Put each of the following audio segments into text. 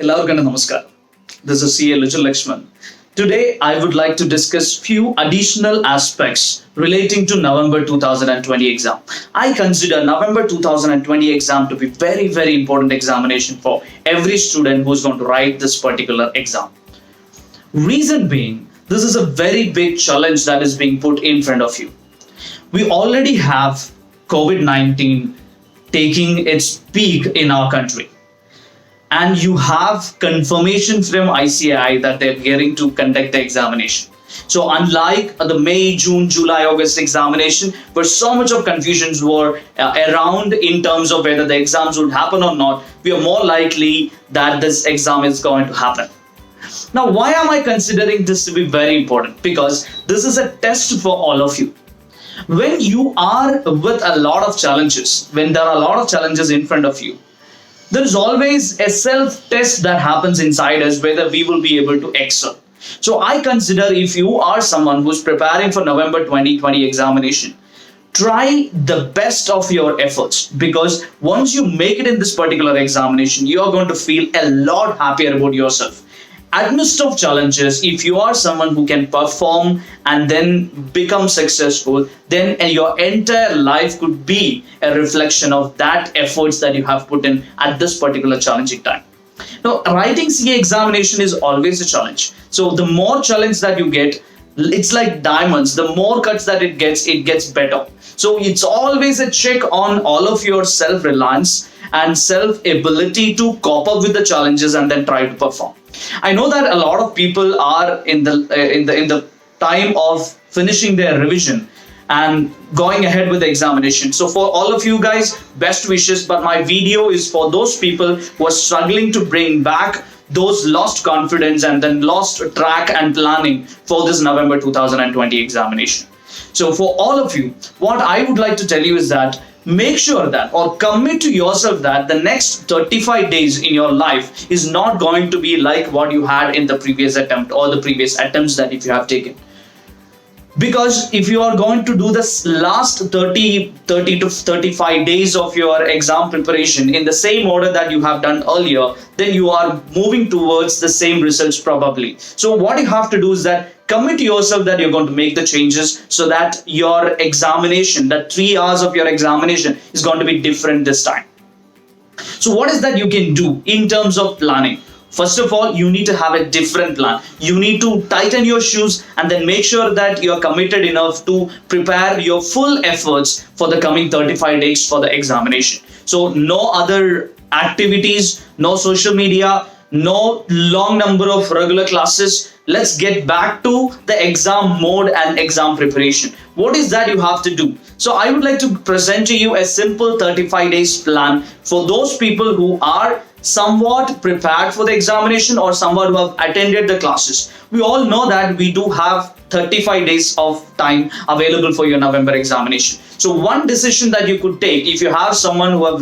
Ellarukku namaskar. This is CA Lijil Lakshman. Today, I would like to discuss few additional aspects relating to November 2020 exam. I consider November 2020 exam to be very important examination for every student who's going to write this particular exam. Reason being, this is a very big challenge that is being put in front of you. We already have COVID-19 taking its peak in our country, and you have confirmation from ICAI that they're gearing to conduct the examination. So unlike the May, June, July, August examination, where so much of confusions were around in terms of whether the exams would happen or not, we are more likely that this exam is going to happen. Now, why am I considering this to be very important? Because this is a test for all of you. When you are with a lot of challenges, when there are a lot of challenges in front of you, there is always a self-test that happens inside us whether we will be able to excel. So I consider if you are someone who's preparing for November 2020 examination, try the best of your efforts, because once you make it in this particular examination, you are going to feel a lot happier about yourself. Amidst of challenges, if you are someone who can perform and then become successful, then your entire life could be a reflection of that efforts that you have put in at this particular challenging time. Now, writing CA examination is always a challenge. So the more challenge that you get, it's like diamonds. The more cuts that it gets better. So it's always a check on all of your self-reliance and self-ability to cope up with the challenges and then try to perform. I know that a lot of people are in the time of finishing their revision and going ahead with the examination. So for all of you guys, best wishes. But my video is for those people who are struggling to bring back those lost confidence and then lost track and planning for this November 2020 examination. So for all of you, what I would like to tell you is that make sure that, or commit to yourself that the next 35 days in your life is not going to be like what you had in the previous attempt or the previous attempts that if you have taken. Because if you are going to do this last 30 to 35 days of your exam preparation in the same order that you have done earlier, then you are moving towards the same results probably. So what you have to do is that commit to yourself that you're going to make the changes so that your examination, that 3 hours of your examination is going to be different this time. So what is that you can do in terms of planning? First of all, you need to have a different plan. You need to tighten your shoes and then make sure that you're committed enough to prepare your full efforts for the coming 35 days for the examination. So no other activities, no social media, no long number of regular classes. Let's get back to the exam mode and exam preparation. What is that you have to do? So I would like to present to you a simple 35 days plan for those people who are somewhat prepared for the examination or someone who have attended the classes. We all know that we do have 35 days of time available for your November examination. So one decision that you could take, if you have someone who have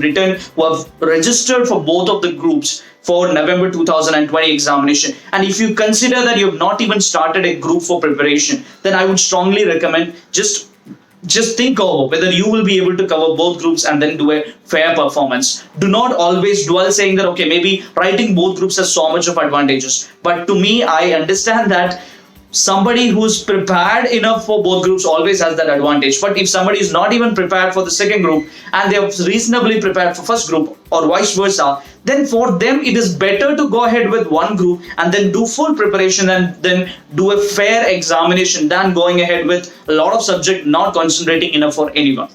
registered for both of the groups for November 2020 examination, and if you consider that you have not even started a group for preparation, then I would strongly recommend just think over whether you will be able to cover both groups and then do a fair performance. Do not always dwell saying that, okay, maybe writing both groups has so much of advantages. But to me, I understand that somebody who's prepared enough for both groups always has that advantage. But if somebody is not even prepared for the second group and they are reasonably prepared for first group or vice versa, then for them it is better to go ahead with one group and then do full preparation and then do a fair examination than going ahead with a lot of subject not concentrating enough for anyone.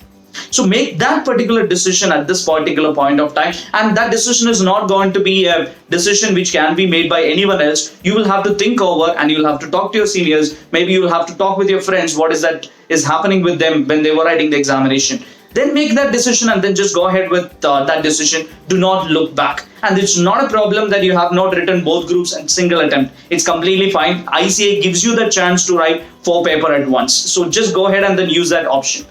So make that particular decision at this particular point of time, and that decision is not going to be a decision which can be made by anyone else. You will have to think over and you will have to talk to your seniors. Maybe you will have to talk with your friends what is that is happening with them when they were writing the examination. Then make that decision and then just go ahead with that decision. Do not look back. And it's not a problem that you have not written both groups in single attempt. It's completely fine. ICA gives you the chance to write 4 papers at once. So just go ahead and then use that option.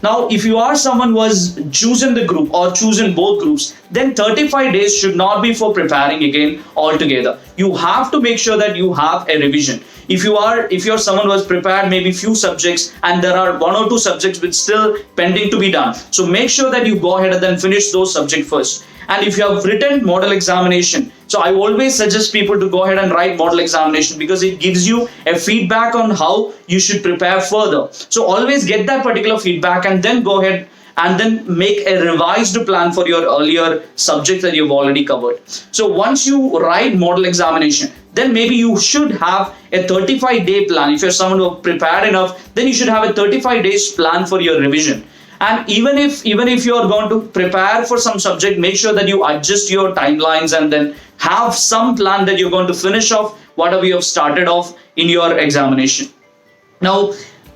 Now, if you are someone who has chosen the group or chosen both groups, then 35 days should not be for preparing again altogether. You have to make sure that you have a revision. If you're someone who has prepared maybe few subjects and there are 1 or 2 subjects which still pending to be done, so make sure that you go ahead and then finish those subjects first. And if you have written model examination, so I always suggest people to go ahead and write model examination, because it gives you a feedback on how you should prepare further. So always get that particular feedback and then go ahead and then make a revised plan for your earlier subjects that you've already covered. So once you write model examination, then maybe you should have a 35-day plan. If you're someone who prepared enough, then you should have a 35 days plan for your revision. And even if you're going to prepare for some subject, make sure that you adjust your timelines and then have some plan that you're going to finish off whatever you have started off in your examination. Now,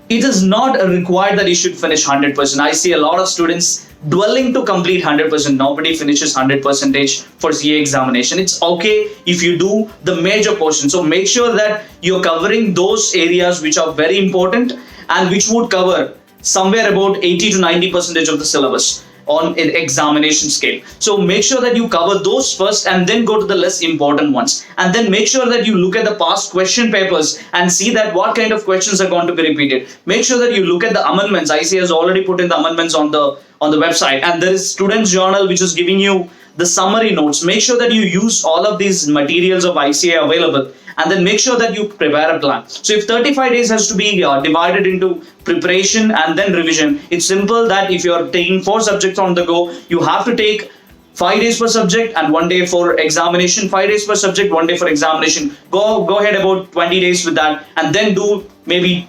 it is not required that you should finish 100%. I see a lot of students dwelling to complete 100%. Nobody finishes 100% for CA examination. It's okay if you do the major portion. So make sure that you're covering those areas which are very important and which would cover somewhere about 80 to 90% of the syllabus on an examination scale. So make sure that you cover those first and then go to the less important ones. And then make sure that you look at the past question papers and see that what kind of questions are going to be repeated. Make sure that you look at the amendments. ICA has already put in the amendments on the website, and there is Students Journal which is giving you the summary notes. Make sure that you use all of these materials of ICA available, and then make sure that you prepare a plan. So if 35 days has to be divided into preparation and then revision, it's simple that if you're taking 4 subjects on the go, you have to take 5 days per subject and 1 day for examination, 5 days per subject, 1 day for examination. Go ahead about 20 days with that, and then do maybe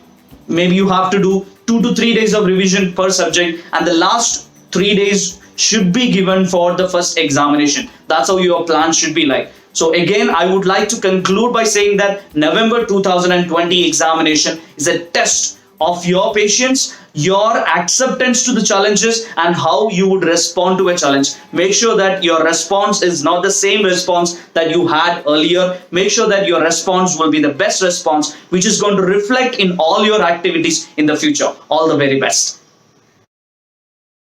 you have to do 2 to 3 days of revision per subject, and the last 3 days should be given for the first examination. That's how your plan should be like. So again, I would like to conclude by saying that November 2020 examination is a test of your patience, your acceptance to the challenges, and how you would respond to a challenge. Make sure that your response is not the same response that you had earlier. Make sure that your response will be the best response, which is going to reflect in all your activities in the future. All the very best.